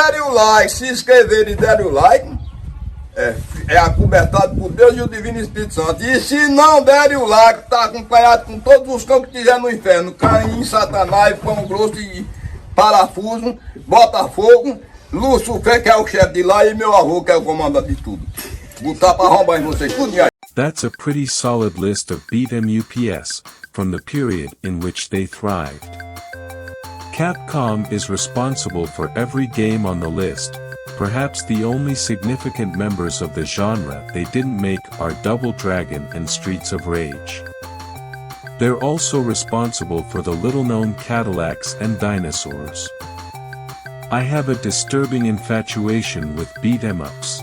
derem o like, se inscreverem e derem o like, é acobertado por Deus e o Divino Espírito Santo. E se não derem o like, está acompanhado com todos os cães que tiver no inferno: Caim, Satanás, Pão Grosso e Parafuso, Botafogo, Lucifer, que é o chefe de lá, e meu avô, que é o comandante de tudo. Botar para arrombar em vocês, tudo aí. That's a pretty solid list of beat 'em UPS, from the period in which they thrived. Capcom is responsible for every game on the list. Perhaps the only significant members of the genre they didn't make are Double Dragon and Streets of Rage. They're also responsible for the little-known Cadillacs and Dinosaurs. I have a disturbing infatuation with beat-em-ups.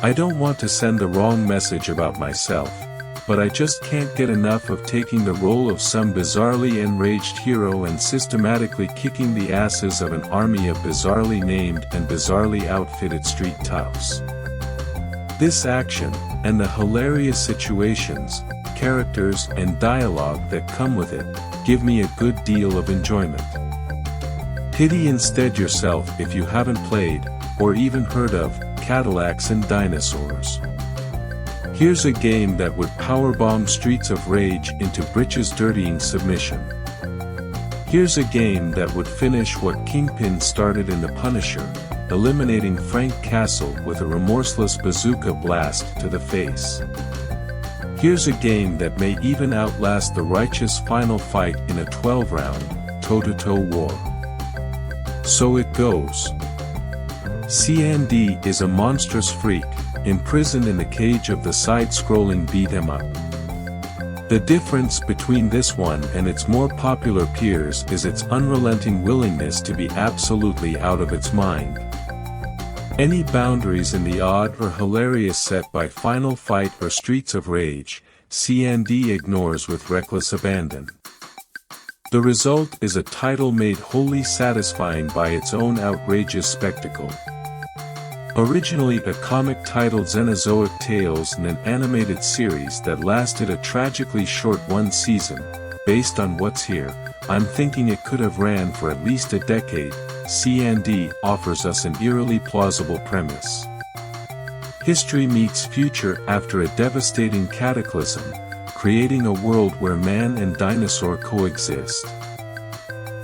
I don't want to send the wrong message about myself, but I just can't get enough of taking the role of some bizarrely enraged hero and systematically kicking the asses of an army of bizarrely named and bizarrely outfitted street toughs. This action, and the hilarious situations, characters and dialogue that come with it, give me a good deal of enjoyment. Pity instead yourself if you haven't played, or even heard of, Cadillacs and Dinosaurs. Here's a game that would powerbomb Streets of Rage into britches-dirtying submission. Here's a game that would finish what Kingpin started in The Punisher, eliminating Frank Castle with a remorseless bazooka blast to the face. Here's a game that may even outlast the righteous final fight in a 12-round, toe-to-toe war. So it goes. CND is a monstrous freak, imprisoned in the cage of the side-scrolling beat-em-up. The difference between this one and its more popular peers is its unrelenting willingness to be absolutely out of its mind. Any boundaries in the odd or hilarious set by Final Fight or Streets of Rage, CND ignores with reckless abandon. The result is a title made wholly satisfying by its own outrageous spectacle. Originally a comic titled Xenozoic Tales and an animated series that lasted a tragically short one season, based on what's here, I'm thinking it could have ran for at least a decade. CND offers us an eerily plausible premise. History meets future after a devastating cataclysm, creating a world where man and dinosaur coexist.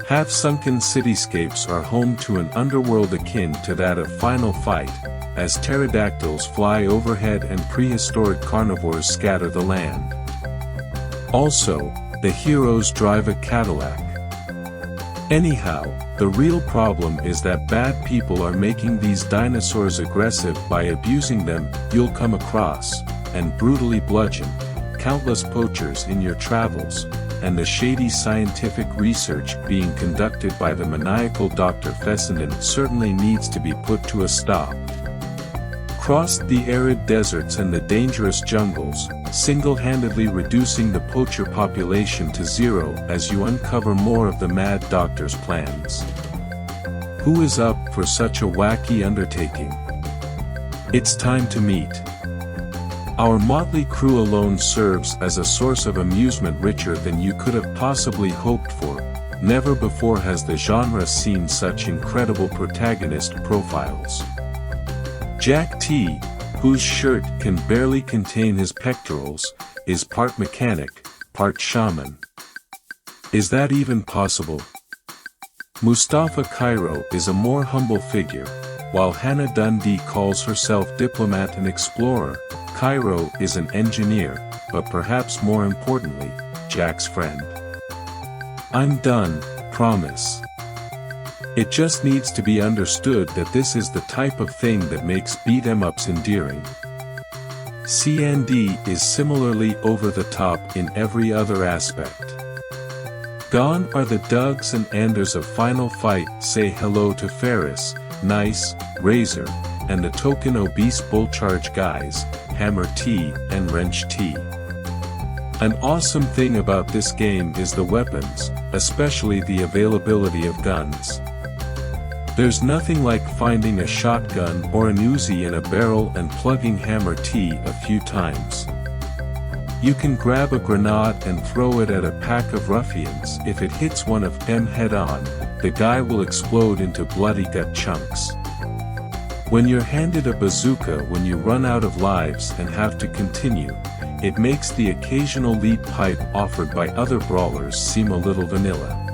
Half-sunken cityscapes are home to an underworld akin to that of Final Fight, as pterodactyls fly overhead and prehistoric carnivores scatter the land. Also, the heroes drive a Cadillac. Anyhow, the real problem is that bad people are making these dinosaurs aggressive by abusing them. You'll come across, and brutally bludgeon, countless poachers in your travels, and the shady scientific research being conducted by the maniacal Dr. Fessenden certainly needs to be put to a stop. Cross the arid deserts and the dangerous jungles, single-handedly reducing the poacher population to zero as you uncover more of the mad doctor's plans. Who is up for such a wacky undertaking? It's time to meet. Our motley crew alone serves as a source of amusement richer than you could have possibly hoped for. Never before has the genre seen such incredible protagonist profiles. Jack T, whose shirt can barely contain his pectorals, is part mechanic, part shaman. Is that even possible? Mustafa Cairo is a more humble figure, while Hannah Dundee calls herself diplomat and explorer. Cairo is an engineer, but perhaps more importantly, Jack's friend. I'm done, promise. It just needs to be understood that this is the type of thing that makes beat-em-ups endearing. CND is similarly over the top in every other aspect. Gone are the Dougs and Anders of Final Fight. Say hello to Ferris, Nice, Razor, and the token obese bull-charge guys, Hammer T and Wrench T. An awesome thing about this game is the weapons, especially the availability of guns. There's nothing like finding a shotgun or an Uzi in a barrel and plugging Hammer T a few times. You can grab a grenade and throw it at a pack of ruffians. If it hits one of them head-on, the guy will explode into bloody gut chunks. When you're handed a bazooka when you run out of lives and have to continue, it makes the occasional lead pipe offered by other brawlers seem a little vanilla.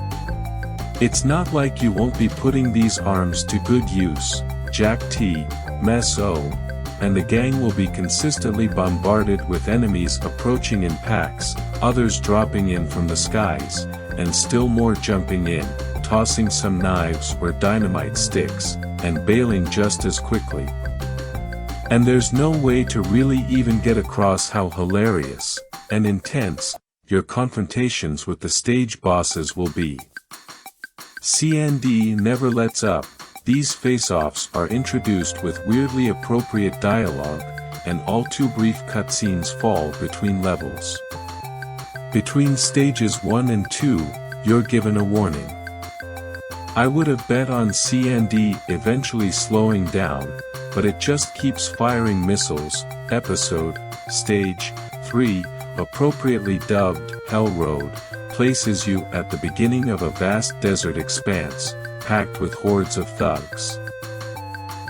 It's not like you won't be putting these arms to good use. Jack T, Mess O, and the gang will be consistently bombarded with enemies approaching in packs, others dropping in from the skies, and still more jumping in, tossing some knives or dynamite sticks, and bailing just as quickly. And there's no way to really even get across how hilarious and intense your confrontations with the stage bosses will be. CND never lets up. These face-offs are introduced with weirdly appropriate dialogue, and all too brief cutscenes fall between levels. Between stages 1 and 2, you're given a warning. I would have bet on CND eventually slowing down, but it just keeps firing missiles. Episode, Stage 3, appropriately dubbed Hell Road, places you at the beginning of a vast desert expanse, packed with hordes of thugs.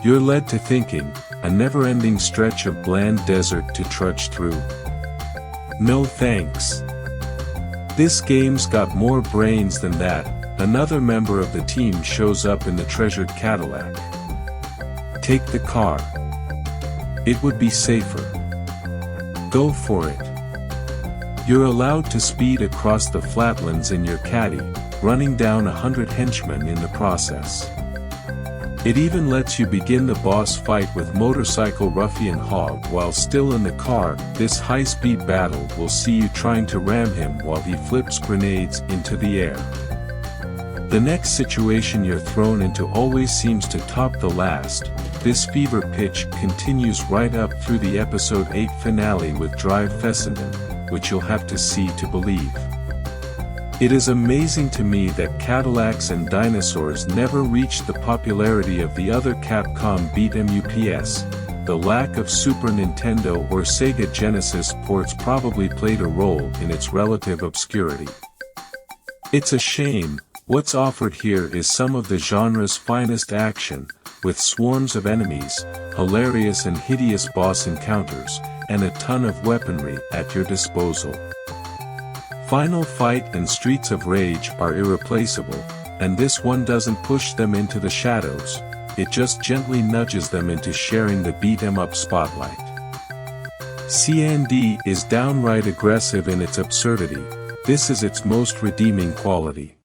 You're led to thinking, a never-ending stretch of bland desert to trudge through. No thanks. This game's got more brains than that. Another member of the team shows up in the treasured Cadillac. Take the car. It would be safer. Go for it. You're allowed to speed across the flatlands in your caddy, running down 100 henchmen in the process. It even lets you begin the boss fight with motorcycle ruffian Hog while still in the car. This high-speed battle will see you trying to ram him while he flips grenades into the air. The next situation you're thrown into always seems to top the last. This fever pitch continues right up through the episode 8 finale with Drive Fessenden, which you'll have to see to believe. It is amazing to me that Cadillacs and Dinosaurs never reached the popularity of the other Capcom beat-em ups. The lack of Super Nintendo or Sega Genesis ports probably played a role in its relative obscurity. It's a shame. What's offered here is some of the genre's finest action, with swarms of enemies, hilarious and hideous boss encounters, and a ton of weaponry at your disposal. Final Fight and Streets of Rage are irreplaceable, and this one doesn't push them into the shadows, it just gently nudges them into sharing the beat-em-up spotlight. CND is downright aggressive in its absurdity. This is its most redeeming quality.